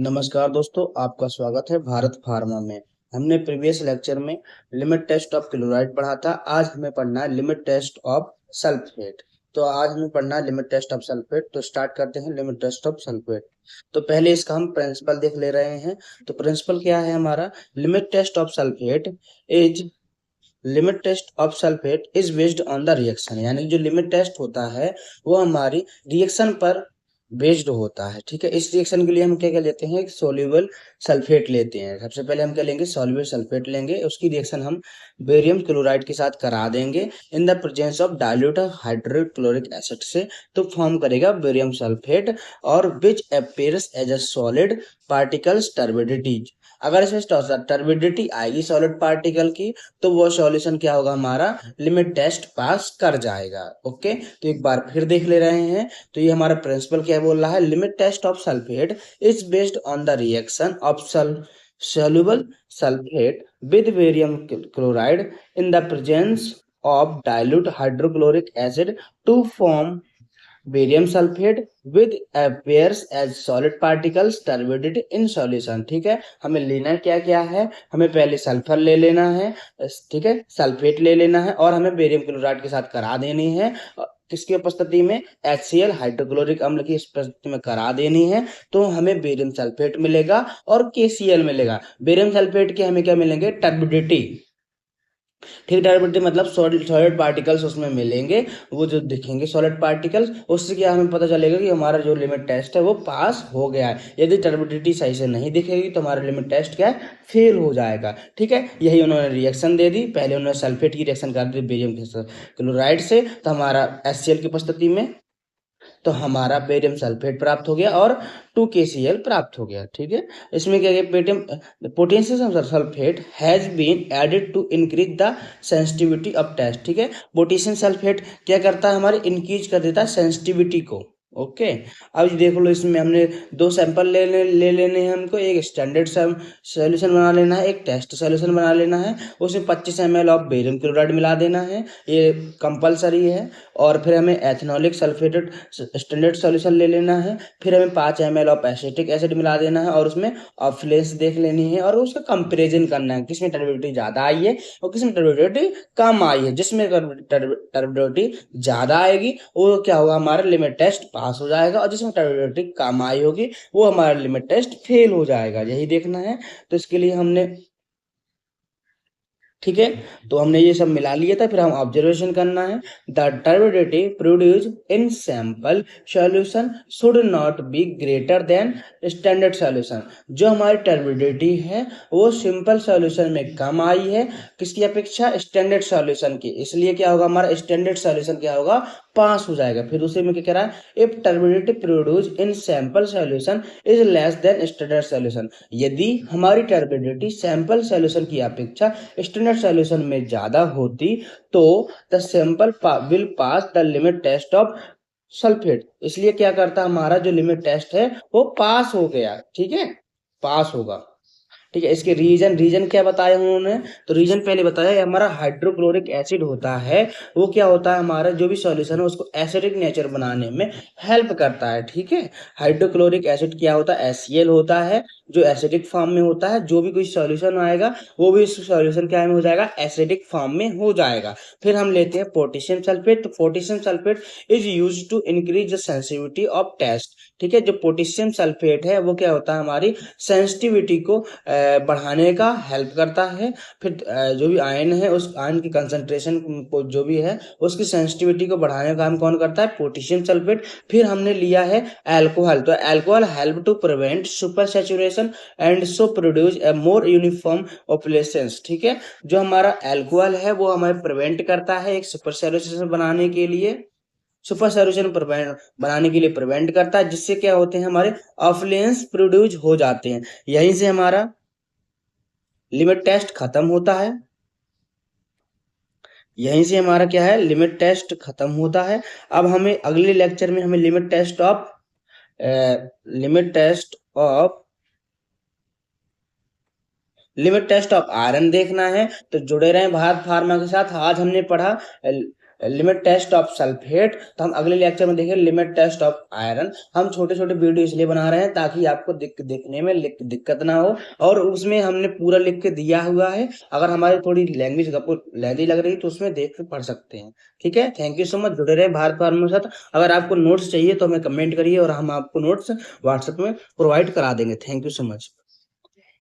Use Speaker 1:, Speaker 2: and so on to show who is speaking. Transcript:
Speaker 1: नमस्कार दोस्तों, आपका स्वागत है भारत फार्मा में। हमने प्रीवियस लेक्चर में लिमिट टेस्ट ऑफ क्लोराइड पढ़ा था। आज हमें पढ़ना है लिमिट टेस्ट ऑफ सल्फेट। तो आज हमें पढ़ना है लिमिट टेस्ट ऑफ सल्फेट। तो स्टार्ट करते हैं लिमिट टेस्ट ऑफ सल्फेट। तो पहले इसका हम प्रिंसिपल देख ले रहे हैं। तो प्रिंसिपल क्या है हमारा? Limit test of sulphate is limit test of sulphate is based on the reaction. यानी जो लिमिट टेस्ट होता है वो हमारी रिएक्शन पर बेस्ड होता है। ठीक है, इस रिएक्शन के लिए हम क्या क्या लेते हैं? एक सोल्यूबल सल्फेट लेते हैं। सबसे पहले हम क्या लेंगे? सोल्यूबल सल्फेट लेंगे। उसकी रिएक्शन हम बेरियम क्लोराइड के साथ करा देंगे in the presence of dilute hydrochloric acid से। तो फॉर्म करेगा बेरियम सल्फेट और which appears as a solid particles turbidity. अगर इसमें टर्बिडिटी आएगी सॉलिड पार्टिकल की तो वो सॉल्यूशन क्या होगा? हमारा लिमिट टेस्ट पास कर जाएगा। ओके, तो एक बार फिर देख ले रहे हैं। तो ये हमारा प्रिंसिपल क्या बोल रहा है? Limit test of sulphate is based on the reaction of soluble sulfate with barium chloride in the presence of dilute hydrochloric acid to form barium sulphate with appears as solid particles turbidity in solution। ठीक है, हमें लेना क्या क्या है? हमें पहले sulphur ले लेना है, ठीक है, सल्फेट ले लेना है और हमें बेरियम क्लोराइड के साथ करा देनी है। किसकी उपस्थिति में? HCl हाइड्रोक्लोरिक अम्ल की उपस्थिति में करा देनी है। तो हमें बेरियम सल्फेट मिलेगा और KCl मिलेगा। बेरियम सल्फेट के हमें क्या मिलेंगे? टर्बिडिटी। ठीक, टर्बिडिटी मतलब सॉलिड पार्टिकल्स उसमें मिलेंगे, वो जो दिखेंगे सॉलिड पार्टिकल्स। उससे क्या हमें पता चलेगा कि हमारा जो लिमिट टेस्ट है वो पास हो गया है। यदि टर्बिडिटी सही से नहीं दिखेगी तो हमारा लिमिट टेस्ट क्या है? फेल हो जाएगा। ठीक है, यही उन्होंने रिएक्शन दे दी। पहले उन्होंने सल्फेट की रिएक्शन कर दी बेरियम क्लोराइड से, तो हमारा HCl की उपस्थिति में तो हमारा बेरियम सल्फेट प्राप्त हो गया और 2KCl प्राप्त हो गया। ठीक है, इसमें क्या है? Potassium sulphate has been added to increase the sensitivity of test. ठीक है, पोटेशियम सल्फेट क्या करता है? हमारे इंक्रीज कर देता है सेंसिटिविटी को। ओके, अब देख लो, इसमें हमने दो सैंपल ले लेने हैं हमको। एक स्टैंडर्ड सोल्यूशन बना लेना है, एक टेस्ट सोल्यूशन बना लेना है। उसमें 25 ml ऑफ बेरियम क्लोराइड मिला देना है, ये कंपलसरी है। और फिर हमें एथेनॉलिक सल्फेटेड स्टैंडर्ड सॉल्यूशन ले लेना है। फिर हमें 5 ml ऑफ एसिटिक एसिड मिला देना है और उसमें ऑफ्लेंस देख लेनी है और उसका कंपेरिजन करना है, किसमें टर्बिडिटी ज़्यादा आई है और किसमें टर्बिडिटी कम आई है। जिसमें टर्बिडिटी ज़्यादा आएगी वो क्या होगा? हमारा लिमिट टेस्ट पास हो जाएगा, और जिसमें टर्बिडिटी कम आई होगी वो हमारा लिमिट टेस्ट फेल हो जाएगा। यही देखना है। तो इसके लिए हमने, ठीक है, तो हमने ये सब मिला लिया था। फिर हम ऑब्जर्वेशन करना है। The turbidity produce in sample solution should not be greater than standard solution. जो हमारी टर्बिडिटी है वो सिंपल सॉल्यूशन में कम आई है, किसकी अपेक्षा? स्टैंडर्ड सॉल्यूशन की। इसलिए क्या होगा? हमारा स्टैंडर्ड सॉल्यूशन क्या होगा? पास हो जाएगा। फिर दूसरे में क्या कह रहा है? If turbidity produce in sample solution is less than standard solution. यदि हमारी टर्बिडिटी सैंपल सॉल्यूशन की अपेक्षा स्टैंडर्ड सॉल्यूशन में ज्यादा होती तो the sample will pass the limit test of sulphate. इसलिए क्या करता? हमारा जो लिमिट टेस्ट है वो पास हो गया। ठीक है, पास होगा। ठीक है, इसके रीजन रीजन क्या बताया उन्होंने? तो रीजन पहले बताया, ये हमारा हाइड्रोक्लोरिक एसिड होता है। वो क्या होता है? हमारा जो भी सॉल्यूशन है उसको एसिडिक नेचर बनाने में हेल्प करता है। ठीक है, हाइड्रोक्लोरिक एसिड क्या होता है? HCl होता है, जो एसिडिक फॉर्म में होता है। जो भी कोई सॉल्यूशन आएगा वो भी सॉल्यूशन क्या में हो जाएगा? एसिडिक फॉर्म में हो जाएगा। फिर हम लेते हैं पोटेशियम सल्फेट। तो potassium sulphate is use to increase the sensitivity of test. ठीक है, जो पोटेशियम सल्फेट है वो क्या होता है? हमारी सेंसिटिविटी को बढ़ाने का हेल्प करता है। फिर जो भी आयन है उस आयन की कंसंट्रेशन को जो भी है उसकी सेंसिटिविटी को बढ़ाने का काम कौन करता है? Potassium sulphate. फिर हमने लिया है अल्कोहल। तो alcohol help to prevent super saturation and so produce a more uniform operations. ठीक है, जो हमारा अल्कोहल है वो हमें प्रिवेंट करता है एक सुपर सैचुरेशन बनाने के लिए, सुपर सॉल्यूशन बनाने के लिए प्रिवेंट करता है, जिससे क्या होते हैं? हमारे ऑफ्लेंस प्रोड्यूस हो जाते हैं। यहीं से हमारा लिमिट टेस्ट खत्म होता है। यहीं से हमारा क्या है? लिमिट टेस्ट खत्म होता है। अब हमें अगले लेक्चर में हमें लिमिट टेस्ट ऑफ आयरन देखना है। तो जुड़े रहें भारत फार्मा के साथ। आज हमने पढ़ा लिमिट टेस्ट ऑफ सल्फेट। तो हम अगले लेक्चर में देखेंगे लिमिट टेस्ट ऑफ आयरन। हम छोटे छोटे वीडियो इसलिए बना रहे हैं ताकि आपको देखने में दिक्कत ना हो, और उसमें हमने पूरा लिख के दिया हुआ है। अगर हमारी थोड़ी लैंग्वेज आपको लैदी लग रही है तो उसमें देख के पढ़ सकते हैं। ठीक है, थैंक यू सो मच, जुड़े रहे भारत फार्मा के साथ। अगर आपको नोट्स चाहिए तो हमें कमेंट करिए और हम आपको नोट्स व्हाट्सएप में प्रोवाइड करा देंगे। Thank you so much.